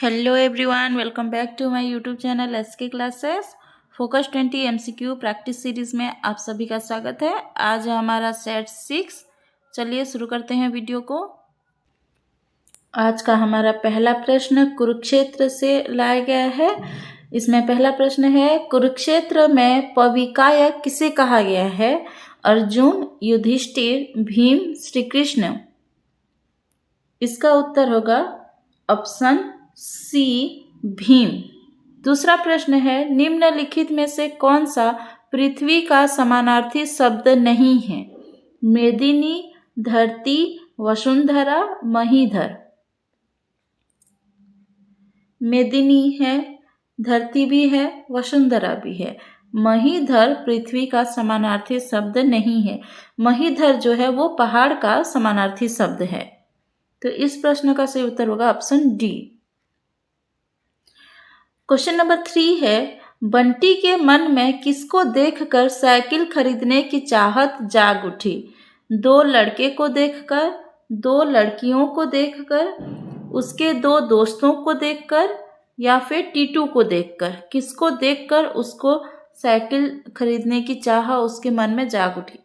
Hello everyone, welcome back to my YouTube channel SK classes. Focus 20 MCQ practice series में आप सभी का स्वागत है। आज हमारा सेट 6। चलिए शुरू करते हैं वीडियो को। आज का हमारा पहला प्रश्न कुरुक्षेत्र से लाया गया है। इसमें पहला प्रश्न है, कुरुक्षेत्र में पविकाय किसे कहा गया है? अर्जुन, युधिष्ठिर, भीम, श्री कृष्ण। इसका उत्तर होगा ऑप्शन सी, भीम। दूसरा प्रश्न है, निम्नलिखित में से कौन सा पृथ्वी का समानार्थी शब्द नहीं है? मेदिनी, धरती, वसुंधरा, महीधर। मेदिनी है, धरती भी है, वसुंधरा भी है। महीधर पृथ्वी का समानार्थी शब्द नहीं है। महीधर जो है वो पहाड़ का समानार्थी शब्द है। तो इस प्रश्न का सही उत्तर होगा ऑप्शन डी। क्वेश्चन नंबर 3 है, बंटी के मन में किसको देखकर साइकिल खरीदने की चाहत जाग उठी? 2 लड़के को देखकर, 2 लड़कियों को देखकर, उसके 2 दोस्तों को देखकर या फिर टीटू को देखकर? किसको देखकर उसको साइकिल खरीदने की चाह उसके मन में जाग उठी?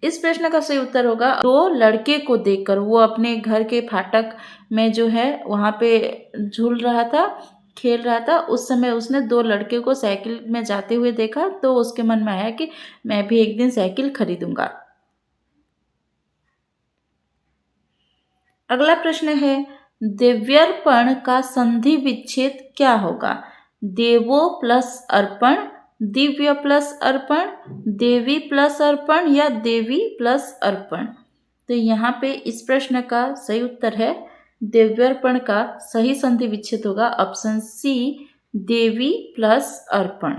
इस प्रश्न का सही उत्तर होगा 2 लड़के को देखकर। वो अपने घर के फाटक में जो है वहाँ पे झूल रहा था, खेल रहा था। उस समय उसने 2 लड़के को साइकिल में जाते हुए देखा, तो उसके मन में आया कि मैं भी एक दिन साइकिल खरीदूंगा। अगला प्रश्न है, देव्यर्पण का संधि विच्छेद क्या होगा? देवो प्लस अर्पण, दिव्य प्लस अर्पण, देवी प्लस अर्पण या देवी प्लस अर्पण? तो यहाँ पे इस प्रश्न का सही उत्तर है देव्यर्पण का सही संधि विच्छेद होगा ऑप्शन सी, देवी प्लस अर्पण।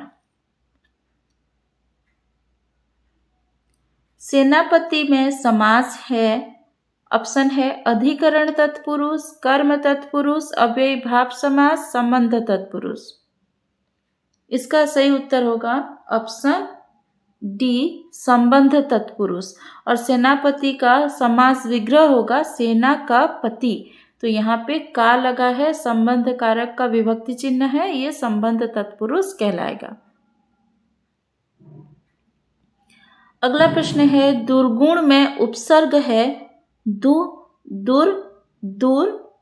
सेनापति में समास है, ऑप्शन है अधिकरण तत्पुरुष, कर्म तत्पुरुष, अव्ययी भाव समास, संबंध तत्पुरुष। इसका सही उत्तर होगा ऑप्शन डी, संबंध तत्पुरुष। और सेनापति का समास विग्रह होगा सेना का पति। तो यहाँ पे का लगा है, संबंध कारक का विभक्ति चिन्ह है, ये संबंध तत्पुरुष कहलाएगा। अगला प्रश्न है, दुर्गुण में उपसर्ग है दु, दुर, दूर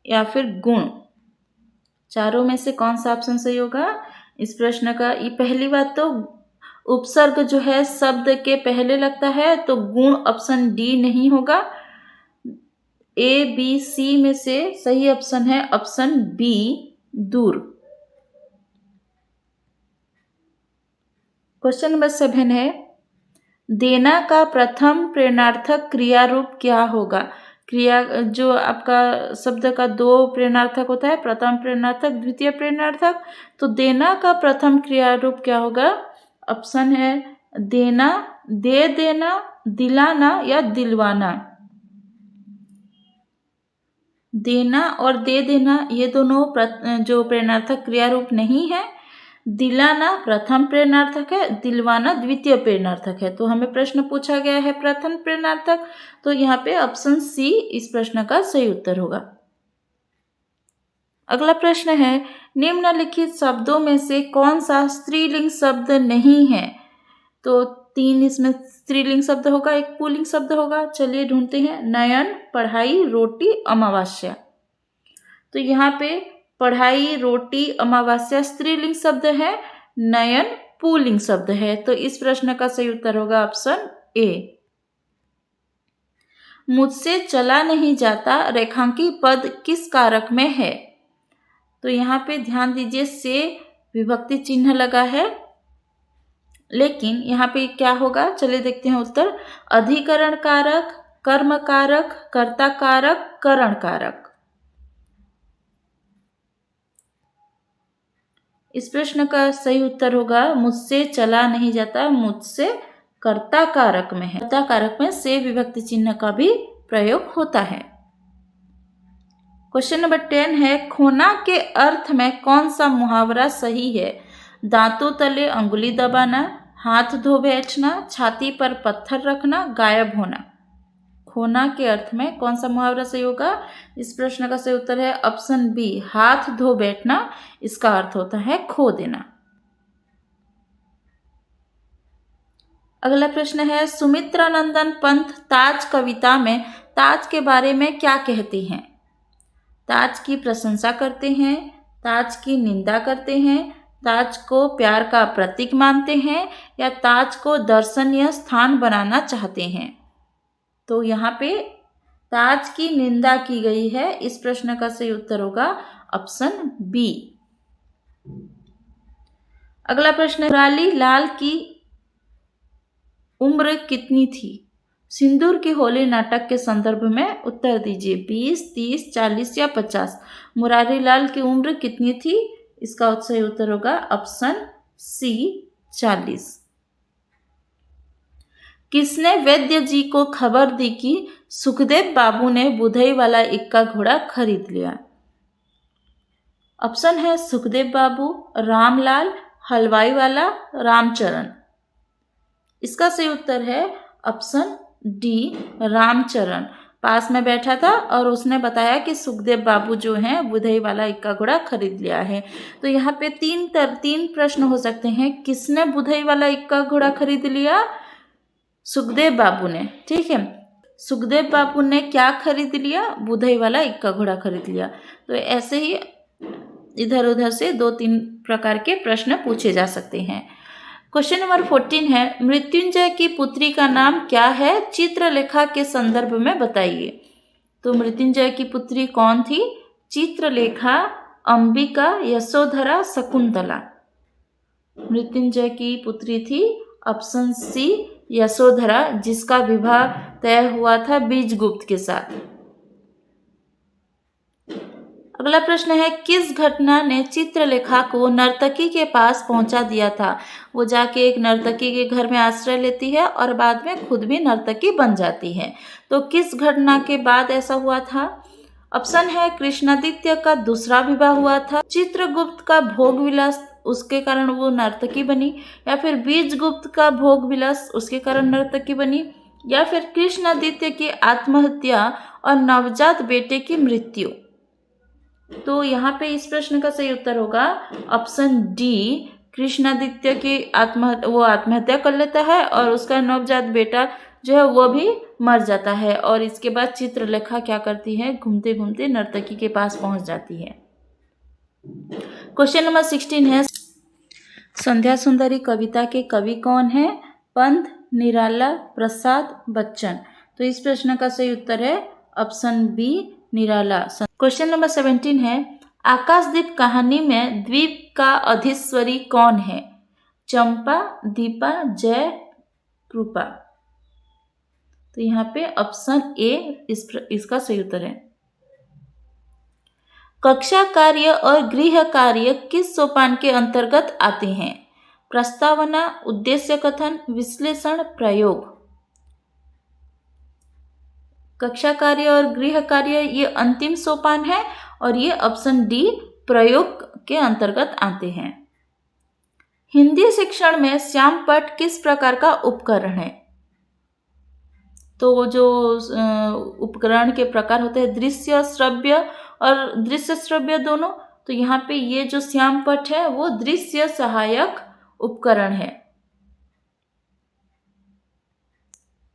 या फिर गुण। चारों में से कौन सा ऑप्शन सही होगा? इस प्रश्न का ये पहली बात तो उपसर्ग जो है शब्द के पहले लगता है, तो गुण ऑप्शन डी नहीं होगा। ए बी सी में से सही ऑप्शन है ऑप्शन बी, दूर। क्वेश्चन नंबर 7 है, देना का प्रथम प्रेरणार्थक क्रिया रूप क्या होगा? क्रिया जो आपका शब्द का 2 प्रेरणार्थक होता है, प्रथम प्रेरणार्थक, द्वितीय प्रेरणार्थक। तो देना का प्रथम क्रिया रूप क्या होगा? ऑप्शन है देना, दे देना, दिलाना या दिलवाना। देना और दे देना ये दोनों जो प्रेरणार्थक क्रिया रूप नहीं है। दिलाना प्रथम प्रेरणार्थक है, दिलवाना द्वितीय प्रेरणार्थक है। तो हमें प्रश्न पूछा गया है प्रथम प्रेरणार्थक, तो यहाँ पे ऑप्शन सी इस प्रश्न का सही उत्तर होगा। अगला प्रश्न है, निम्नलिखित शब्दों में से कौन सा स्त्रीलिंग शब्द नहीं है? तो 3 इसमें स्त्रीलिंग शब्द होगा, एक पुल्लिंग शब्द होगा। चलिए ढूंढते हैं। नयन, पढ़ाई, रोटी, अमावस्या। तो यहाँ पे पढ़ाई, रोटी, अमावस्या स्त्रीलिंग शब्द है, नयन पुल्लिंग शब्द है। तो इस प्रश्न का सही उत्तर होगा ऑप्शन ए। मुझसे चला नहीं जाता रेखांकी पद किस कारक में है? तो यहाँ पे ध्यान दीजिए, से विभक्ति चिन्ह लगा है, लेकिन यहाँ पे क्या होगा? चलिए देखते हैं उत्तर। अधिकरण कारक, कर्म कारक, कर्ता कारक, करण कारक। इस प्रश्न का सही उत्तर होगा मुझसे चला नहीं जाता, मुझसे कर्ता कारक में है। कर्ता कारक में से विभक्ति चिन्ह का भी प्रयोग होता है। क्वेश्चन नंबर 10 है, खोना के अर्थ में कौन सा मुहावरा सही है? दांतों तले अंगुली दबाना, हाथ धो बैठना, छाती पर पत्थर रखना, गायब होना। खोना के अर्थ में कौन सा मुहावरा सही होगा? इस प्रश्न का सही उत्तर है ऑप्शन बी, हाथ धो बैठना। इसका अर्थ होता है खो देना। अगला प्रश्न है, सुमित्रानंदन पंत ताज कविता में ताज के बारे में क्या कहते हैं? ताज की प्रशंसा करते हैं, ताज की निंदा करते हैं, ताज को प्यार का प्रतीक मानते हैं, या ताज को दर्शनीय स्थान बनाना चाहते हैं? तो यहाँ पे ताज की निंदा की गई है। इस प्रश्न का सही उत्तर होगा ऑप्शन बी। अगला प्रश्न, मुरारी लाल की उम्र कितनी थी? सिंदूर की होली नाटक के संदर्भ में उत्तर दीजिए। 20, 30, 40 या 50? मुरारी लाल की उम्र कितनी थी? इसका सही उत्तर होगा ऑप्शन सी, 40। किसने वैद्य जी को खबर दी कि सुखदेव बाबू ने बुधई वाला इक्का घोड़ा खरीद लिया? ऑप्शन है सुखदेव बाबू, रामलाल, हलवाई वाला, रामचरण। इसका सही उत्तर है ऑप्शन डी, रामचरण। पास में बैठा था और उसने बताया कि सुखदेव बाबू जो हैं बुधई वाला इक्का घोड़ा खरीद लिया है। तो यहाँ पे तीन प्रश्न हो सकते हैं। किसने बुधई वाला इक्का घोड़ा खरीद लिया? सुखदेव बाबू ने। ठीक है, सुखदेव बाबू ने क्या खरीद लिया? बुधई वाला इक्का घोड़ा खरीद लिया। तो ऐसे ही इधर उधर से 2-3 प्रकार के प्रश्न पूछे जा सकते हैं। क्वेश्चन नंबर 14 है, मृत्युंजय की पुत्री का नाम क्या है? चित्रलेखा के संदर्भ में बताइए। तो मृत्युंजय की पुत्री कौन थी? चित्रलेखा, अंबिका, यशोधरा, शकुंतला। मृत्युंजय की पुत्री थी ऑप्शन सी, यशोधरा, जिसका विवाह तय हुआ था बीजगुप्त के साथ। अगला प्रश्न है, किस घटना ने चित्रलेखा को नर्तकी के पास पहुंचा दिया था? वो जाके एक नर्तकी के घर में आश्रय लेती है और बाद में खुद भी नर्तकी बन जाती है। तो किस घटना के बाद ऐसा हुआ था? ऑप्शन है कृष्णादित्य का दूसरा विवाह हुआ था, चित्रगुप्त का भोग विलास उसके कारण वो नर्तकी बनी, या फिर बीजगुप्त का भोग विलास उसके कारण नर्तकी बनी, या फिर कृष्णादित्य की आत्महत्या और नवजात बेटे की मृत्यु। तो यहाँ पे इस प्रश्न का सही उत्तर होगा ऑप्शन डी, कृष्णादित्य की आत्महत्या कर लेता है और उसका नवजात बेटा जो है वो भी मर जाता है। और इसके बाद चित्रलेखा क्या करती है? घूमते घूमते नर्तकी के पास पहुंच जाती है। क्वेश्चन नंबर 16 है, संध्या सुंदरी कविता के कवि कौन है? पंत, निराला, प्रसाद, बच्चन। तो इस प्रश्न का सही उत्तर है ऑप्शन बी, निराला। क्वेश्चन नंबर 17 है, आकाशदीप कहानी में द्वीप का अधिश्वरी कौन है? चंपा, दीपा, जय, कृपा। तो यहाँ पे ऑप्शन ए इसका सही उत्तर है। कक्षा कार्य और गृह कार्य किस सोपान के अंतर्गत आते हैं? प्रस्तावना, उद्देश्य कथन, विश्लेषण, प्रयोग। कक्षा कार्य और गृह कार्य ये अंतिम सोपान है और ये ऑप्शन डी, प्रयोग के अंतर्गत आते हैं। हिंदी शिक्षण में श्यामपट्ट किस प्रकार का उपकरण है? तो जो उपकरण के प्रकार होते हैं दृश्य श्रव्य और दृश्य श्रव्य दोनों। तो यहाँ पे ये जो श्यामपट्ट है वो दृश्य सहायक उपकरण है।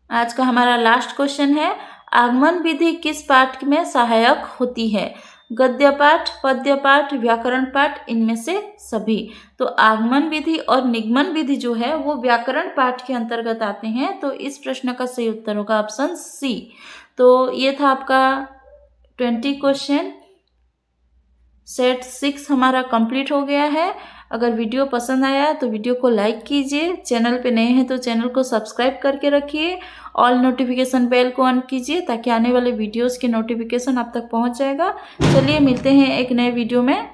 आज का हमारा लास्ट क्वेश्चन है, आगमन विधि किस पाठ में सहायक होती है? गद्य पाठ, पद्य पाठ, व्याकरण पाठ, इनमें से सभी। तो आगमन विधि और निगमन विधि जो है वो व्याकरण पाठ के अंतर्गत आते हैं। तो इस प्रश्न का सही उत्तर होगा ऑप्शन सी। तो ये था आपका 20 क्वेश्चन। सेट 6 हमारा कंप्लीट हो गया है। अगर वीडियो पसंद आया तो वीडियो को लाइक कीजिए, चैनल पे नए हैं तो चैनल को सब्सक्राइब करके रखिए, ऑल नोटिफिकेशन बेल को ऑन कीजिए ताकि आने वाले वीडियोस की नोटिफिकेशन आप तक पहुंच जाएगा। चलिए मिलते हैं एक नए वीडियो में।